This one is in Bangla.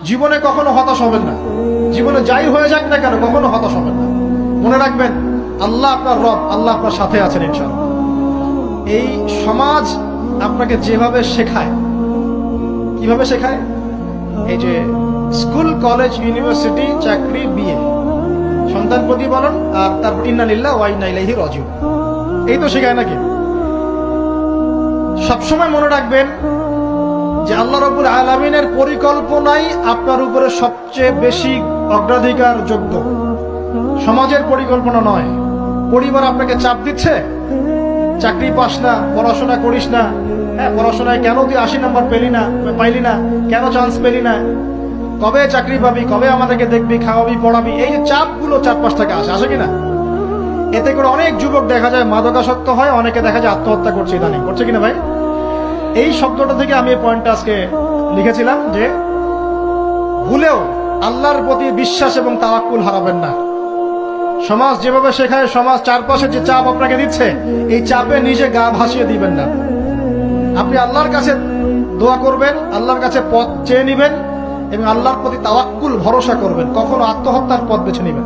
জীবনে কখনো হতাশ হবেন না। জীবনে যাই হয়ে যাক না কেন কখনো হতাশ হবেন না। মনে রাখবেন আল্লাহ আপনার রব, আল্লাহ আপনার সাথে আছেন ইনশাআল্লাহ। এই সমাজ আপনাকে যেভাবে শেখায়, কিভাবে শেখায়, এই যে স্কুল, কলেজ, ইউনিভার্সিটি, চাকরি, বিয়ে, সন্তান প্রতিপালন, আর তারপর ইন্না লিল্লাহি ওয়া ইন্না ইলাইহি রাজিউন, এই তো শেখায় নাকি? সবসময় মনে রাখবেন যে আল্লাহ রাব্বুল আলামিনের পরিকল্পনাই আপনার উপরে সবচেয়ে বেশি অগ্রাধিকার যোগ্য, সমাজের পরিকল্পনা নয়। পরিবার আপনাকে চাপ দিচ্ছে, চাকরি পাস না, পড়াশোনা করিস না, হ্যাঁ পড়াশোনায় কেন তুই 80 নাম্বার পাইলি না, কেন চান্স পেলি না, কবে চাকরি পাবি, কবে আমাদেরকে দেখবি, খাওয়াবি, পড়াবি, এই যে চাপগুলো চারপাশ থেকে আসে কিনা, এতে করে অনেক যুবক দেখা যায় মাদকাসক্ত হয়, অনেকে দেখা যায় আত্মহত্যা করছে ইদানিং, করছে কিনা ভাই? এই শব্দটা থেকে আমি এই পয়েন্টটা আজকে লিখেছিলাম যে ভুলেও আল্লাহর প্রতি বিশ্বাস এবং তাওয়াক্কুল হারাবেন না। সমাজ যেভাবে শেখায়, সমাজ চারপাশে যে চাপ আপনাকে দিচ্ছে, এই চাপে নিজে গা ভাসিয়ে দিবেন না। আপনি আল্লাহর কাছে দোয়া করবেন, আল্লাহর কাছে পথ চেয়ে নিবেন এবং আল্লাহর প্রতি তাওয়াক্কুল ভরসা করবেন, কখনো আত্মহত্যার পথ বেছে নিবেন।